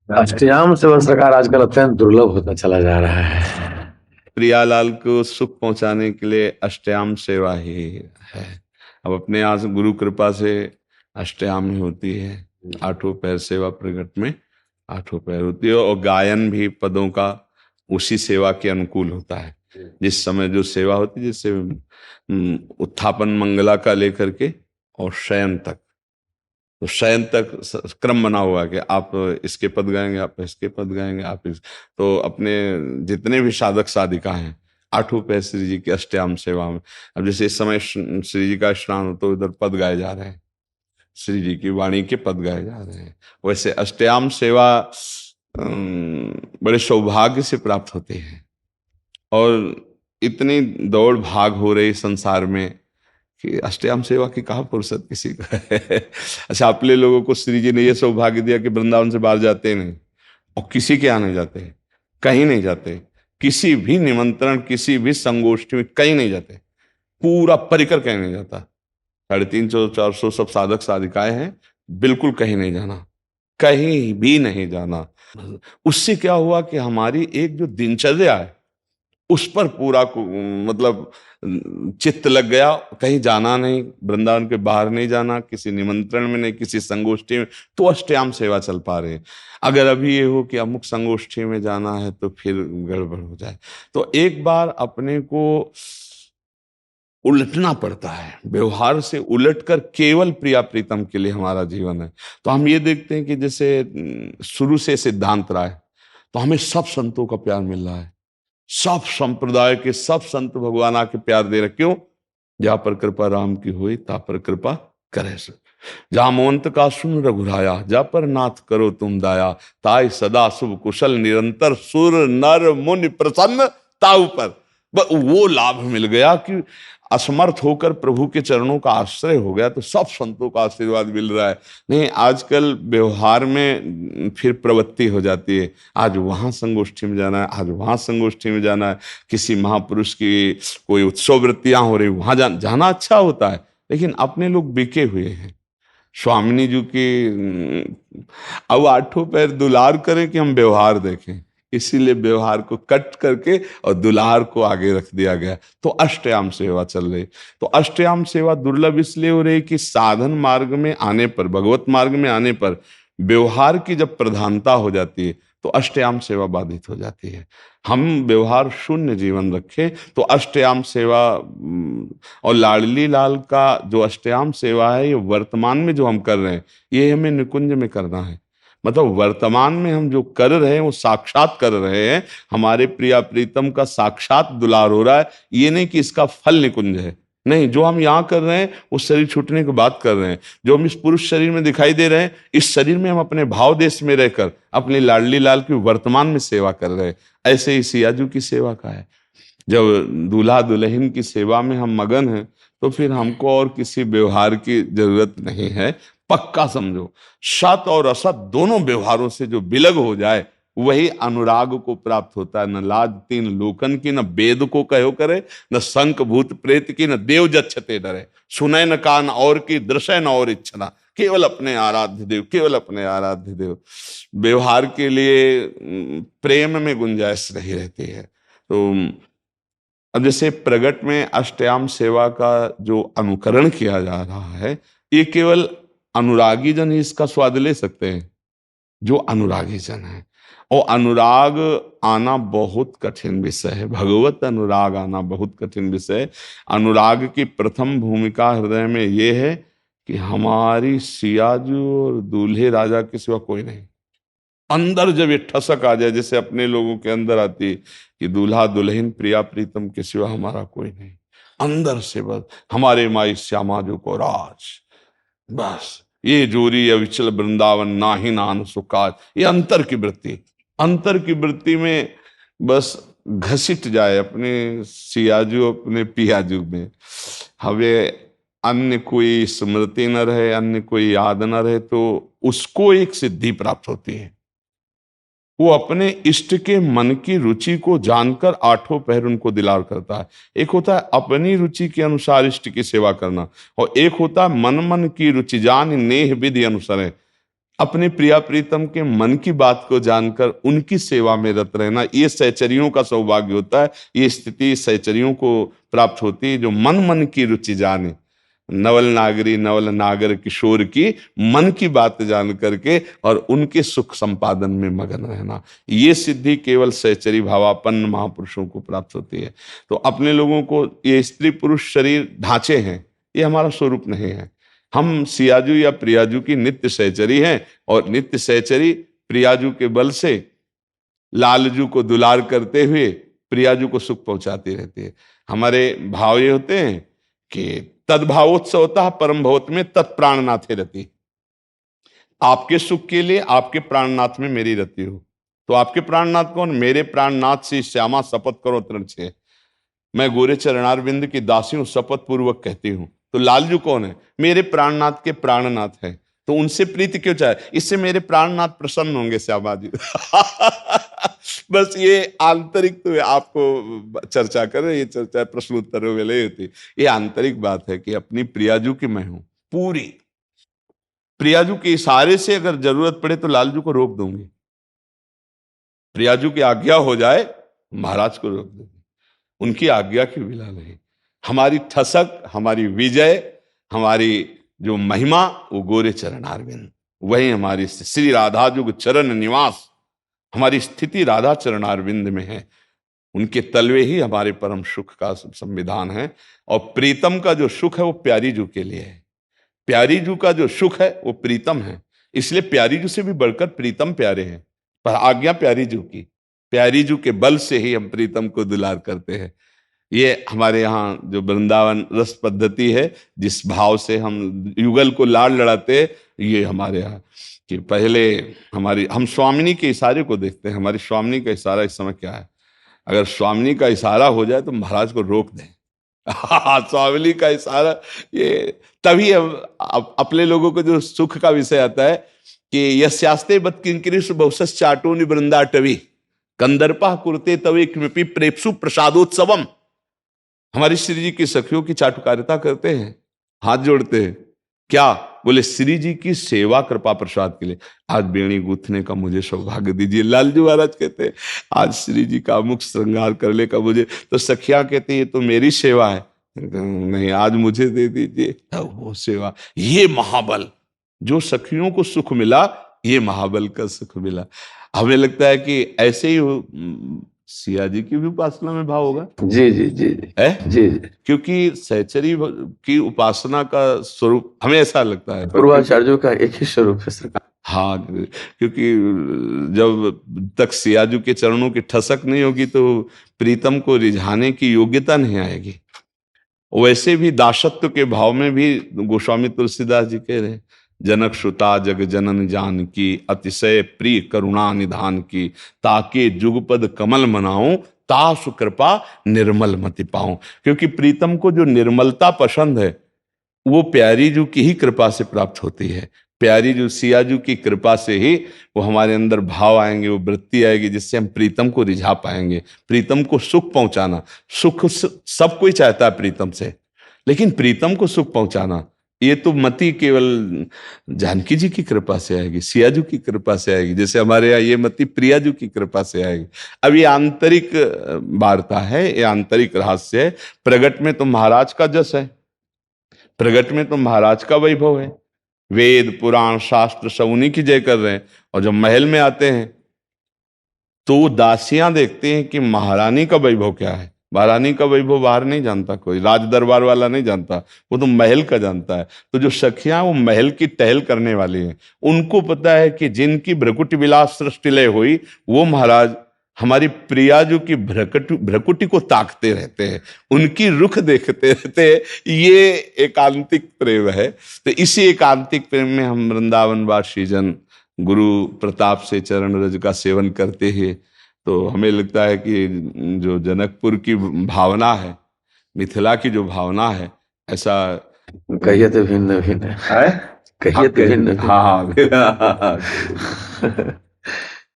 अष्टयाम सेवा सरकार आजकल अत्यंत दुर्लभ होता चला जा रहा है। प्रियालाल को सुख पहुंचाने के लिए अष्टयाम सेवा ही है। अब अपने यहाँ से गुरु कृपा से अष्टयाम ही होती है। आठों पैर सेवा प्रकट में आठों पैर होती है, और गायन भी पदों का उसी सेवा के अनुकूल होता है। जिस समय जो सेवा होती है, जैसे उत्थापन मंगला का लेकर के और शयन तक, तो शयन तक क्रम बना हुआ है कि आप इसके पद गाएंगे, आप इसके पद गाएंगे, तो अपने जितने भी साधक साधिका हैं आठों पैर श्री जी की अष्टयाम सेवा में। अब जैसे इस समय श्री जी का स्नान हो तो इधर पद गाए जा रहे हैं, श्री जी की वाणी के पद गाए जा रहे हैं। वैसे अष्टयाम सेवा बड़े सौभाग्य से प्राप्त होती है। और इतनी दौड़ भाग हो रही संसार में कि अष्टयाम सेवा की कहाँ फुर्सत किसी को है। अच्छा, अपने लोगों को श्री जी ने यह सौभाग्य दिया कि वृंदावन से बाहर जाते नहीं, और किसी के आने जाते, कहीं नहीं जाते, किसी भी निमंत्रण, किसी भी संगोष्ठी में कहीं नहीं जाते, पूरा परिकर कहीं नहीं जाता। 350-400 सब साधक साधिकाएं हैं, बिल्कुल कहीं नहीं जाना, कहीं भी नहीं जाना। उससे क्या हुआ कि हमारी एक जो दिनचर्या है उस पर पूरा मतलब चित्त लग गया। कहीं जाना नहीं, वृंदावन के बाहर नहीं जाना, किसी निमंत्रण में नहीं, किसी संगोष्ठी में, तो अष्टयाम सेवा चल पा रहे हैं। अगर अभी ये हो कि अमुक संगोष्ठी में जाना है तो फिर गड़बड़ हो जाए, तो एक बार अपने को उलटना पड़ता है, व्यवहार से उलटकर केवल प्रिया प्रीतम के लिए हमारा जीवन है। तो हम ये देखते हैं कि जैसे शुरू से सिद्धांत रहा है, तो हमें सब संतों का प्यार मिल रहा है, सब संप्रदाय के सब संत भगवान आके प्यार दे रहे। क्यों? जहां पर कृपा राम की हुई ता पर कृपा करे सो, जहां मोहंत का सुन रघुराया, जा पर नाथ करो तुम दाया, ताई सदा शुभ कुशल निरंतर, सुर नर मुनि प्रसन्न ताऊ पर। वो लाभ मिल गया कि असमर्थ होकर प्रभु के चरणों का आश्रय हो गया, तो सब संतों का आशीर्वाद मिल रहा है। नहीं, आजकल व्यवहार में फिर प्रवृत्ति हो जाती है, आज वहां संगोष्ठी में जाना है, आज वहां संगोष्ठी में जाना है, किसी महापुरुष की कोई उत्सव वृत्तियां हो रही, वहां जाना अच्छा होता है, लेकिन अपने लोग बिके हुए हैं। स्वामिनी जी की अब आठों पैर दुलार करें कि हम व्यवहार देखें, इसीलिए व्यवहार को कट करके और दुलार को आगे रख दिया गया। तो अष्टयाम सेवा चल रही। तो अष्टयाम सेवा दुर्लभ इसलिए हो रही कि साधन मार्ग में आने पर, भगवत मार्ग में आने पर व्यवहार की जब प्रधानता हो जाती है तो अष्टयाम सेवा बाधित हो जाती है। हम व्यवहार शून्य जीवन रखें तो अष्टयाम सेवा और लाडली लाल का जो अष्टयाम सेवा है, ये वर्तमान में जो हम कर रहे हैं, ये हमें निकुंज में करना है। मतलब वर्तमान में हम जो कर रहे हैं वो साक्षात कर रहे हैं, हमारे प्रिया प्रीतम का साक्षात दुलार हो रहा है। ये नहीं कि इसका फल निकुंज है, नहीं, जो हम यहाँ कर रहे हैं वो शरीर छूटने की बात कर रहे हैं। जो हम इस पुरुष शरीर में दिखाई दे रहे हैं, इस शरीर में हम अपने भाव देश में रहकर अपने लाडली लाल की वर्तमान में सेवा कर रहे हैं। ऐसे ही सियाजू की सेवा का है। जब दूल्हा दुल्हन की सेवा में हम मगन हैं तो फिर हमको और किसी व्यवहार की जरूरत नहीं है। पक्का समझो, सत और असत दोनों व्यवहारों से जो विलग हो जाए वही अनुराग को प्राप्त होता है। न लाज तीन लोकन की, न वेद को कहो करे, न शंख भूत प्रेत की, न देव जच्छते डरे, सुने न कान और की, दृश्य न और इच्छना, केवल अपने आराध्य देव, केवल अपने आराध्य देव। व्यवहार के लिए प्रेम में गुंजाइश नहीं रहती है। तो अब जैसे प्रगट में अष्टयाम सेवा का जो अनुकरण किया जा रहा है, ये केवल अनुरागी जन ही इसका स्वाद ले सकते हैं, जो अनुरागी जन है। और अनुराग आना बहुत कठिन विषय है, भगवत अनुराग आना बहुत कठिन विषय है। अनुराग की प्रथम भूमिका हृदय में ये है कि हमारी सियाजू और दूल्हे राजा के सिवा कोई नहीं। अंदर जब ये ठसक आ जाए, जैसे अपने लोगों के अंदर आती है कि दूल्हा दुल्हन प्रिया प्रीतम के सिवा हमारा कोई नहीं, अंदर से बस हमारे माई श्यामा जो को राज, बस ये जोरी अविचल वृंदावन नाही नान सुकाज, ये अंतर की वृत्ति, अंतर की वृत्ति में बस घसीट जाए अपने सियाजू अपने पियाजू में। हमें अन्य कोई स्मृति न रहे, अन्य कोई याद न रहे, तो उसको एक सिद्धि प्राप्त होती है। वो अपने इष्ट के मन की रुचि को जानकर आठों पहर उनको दिलार करता है। एक होता है अपनी रुचि के अनुसार इष्ट की सेवा करना, और एक होता है मन मन की रुचि जान नेह विधि अनुसार है अपने प्रिया प्रीतम के मन की बात को जानकर उनकी सेवा में रत रहना, ये सहचरियों का सौभाग्य होता है। ये स्थिति सहचरियों को प्राप्त होती है जो मन मन की रुचि जाने। नवल नागरी नवल नागर किशोर की मन की बात जान करके और उनके सुख संपादन में मगन रहना, ये सिद्धि केवल सहचरी भावापन्न महापुरुषों को प्राप्त होती है। तो अपने लोगों को ये स्त्री पुरुष शरीर ढांचे हैं, ये हमारा स्वरूप नहीं है। हम सियाजू या प्रियाजू की नित्य सहचरी हैं और नित्य सहचरी प्रियाजू के बल से लालजू को दुलार करते हुए प्रियाजू को सुख पहुंचाती रहती है। हमारे भाव ये होते हैं कि तद्भावोत्सव होता है परम भवत में तत्प्राणनाथे रति। आपके सुख के लिए आपके प्राणनाथ में मेरी रति हो। तो आपके प्राणनाथ कौन? मेरे प्राणनाथ से श्यामा शपथ करो तृण से, मैं गोरे चरणारविंद की दासी हूं, शपथ पूर्वक कहती हूं। तो लालजू कौन है? मेरे प्राणनाथ के प्राणनाथ है। तो उनसे प्रीति क्यों चाहे? इससे मेरे प्राणनाथ प्रसन्न होंगे श्यामा जी। बस ये आंतरिक, तो आपको चर्चा करें, ये चर्चा प्रश्न उत्तरों में नहीं होती। ये आंतरिक बात है कि अपनी प्रियाजू की मैं हूं पूरी। प्रियाजू के इशारे से अगर जरूरत पड़े तो लालजू को रोक दूंगी। प्रियाजू की आज्ञा हो जाए महाराज को रोक दूंगी, उनकी आज्ञा की विला नहीं। हमारी ठसक, हमारी विजय, हमारी जो महिमा वो गोरे चरणारविंद, वही हमारी श्री राधा जो चरण निवास, हमारी स्थिति राधा चरणारविंद में है। उनके तलवे ही हमारे परम सुख का संविधान है। और प्रीतम का जो सुख है वो प्यारी जू के लिए है। प्यारी जू का जो सुख है वो प्रीतम है, इसलिए प्यारी जू से भी बढ़कर प्रीतम प्यारे हैं। पर आज्ञा प्यारी जू की, प्यारी जू के बल से ही हम प्रीतम को दुलार करते हैं। ये हमारे यहाँ जो वृंदावन रस पद्धति है, जिस भाव से हम युगल को लाड़ लड़ाते, ये हमारे यहाँ कि पहले हम स्वामिनी के इशारे को देखते हैं। हमारी स्वामिनी का इशारा इस समय क्या है? अगर स्वामिनी का इशारा हो जाए तो महाराज को रोक दें। स्वामिनी का इशारा, ये तभी अपने लोगों को जो सुख का विषय आता है कि यस्यास्ते बत किंकरीषु बहुशस् चाटोनि वृंदाटवी कंदर्पा कुरते तवे किमपि प्रेप्सु प्रसादोत्सवम। हमारी श्री जी की सखियों की चाटुकारिता करते हैं, हाथ जोड़ते हैं। क्या बोले? श्री जी की सेवा कृपा प्रसाद के लिए। आज बेणी गूंथने का मुझे सौभाग्य दीजिए। लालजू महाराज कहते हैं आज श्री जी का मुख श्रृंगार करने का मुझे। तो सखिया कहते हैं ये तो मेरी सेवा है। नहीं, आज मुझे दे दीजिए वो सेवा। ये महाबल, जो सखियों को सुख मिला, ये महाबल का सुख मिला। हमें लगता है कि ऐसे ही सिया जी की भी उपासना में भाव होगा। जी जी जी जी है जी जी। क्योंकि सहचरी की उपासना का स्वरूप हमें ऐसा लगता है पूर्वाचार्यों का एक ही स्वरूप है सरकार। हाँ, क्योंकि जब तक सियाजू के चरणों की ठसक नहीं होगी तो प्रीतम को रिझाने की योग्यता नहीं आएगी। वैसे भी दासत्व के भाव में भी गोस्वामी तुलसीदास जी कह रहे हैं, जनक श्रुता जग जनन जान की अतिशय प्रिय करुणा निधान की, ताके जुगपद कमल मनाऊं तासु कृपा निर्मल मति पाऊं। क्योंकि प्रीतम को जो निर्मलता पसंद है वो प्यारी जू की ही कृपा से प्राप्त होती है। प्यारी जू सियाजू की कृपा से ही वो हमारे अंदर भाव आएंगे, वो वृत्ति आएगी जिससे हम प्रीतम को रिझा पाएंगे। प्रीतम को सुख पहुंचाना, सुख सब कोई चाहता है प्रीतम से, लेकिन प्रीतम को सुख पहुंचाना ये तो मति केवल जानकी जी की कृपा से आएगी, सियाजू की कृपा से आएगी। जैसे हमारे यहाँ ये मति प्रियाजू की कृपा से आएगी। अब ये आंतरिक वार्ता है, ये आंतरिक रहस्य है। प्रगट में तो महाराज का जस है, प्रगट में तो महाराज का वैभव है। वेद पुराण शास्त्र सब उन्हीं की जय कर रहे हैं। और जब महल में आते हैं तो दासियां देखते हैं कि महारानी का वैभव क्या है। महारानी का वैभव बाहर नहीं जानता कोई, राज दरबार वाला नहीं जानता, वो तो महल का जानता है। तो जो सखियां वो महल की टहल करने वाली हैं, उनको पता है कि जिनकी भ्रकुटी विलास सृष्टिलय हुई वो महाराज हमारी प्रियाजू की भ्रकुटी को ताकते रहते हैं, उनकी रुख देखते रहते हैं। ये एकांतिक प्रेम है। तो इसी एकांतिक प्रेम में हम वृंदावनवासी जन गुरु प्रताप से चरण रज का सेवन करते हैं। तो हमें लगता है कि जो जनकपुर की भावना है, मिथिला की जो भावना है, ऐसा कहिए तो भिन्न भिन्न है, कहिए तो भिन्न। हाँ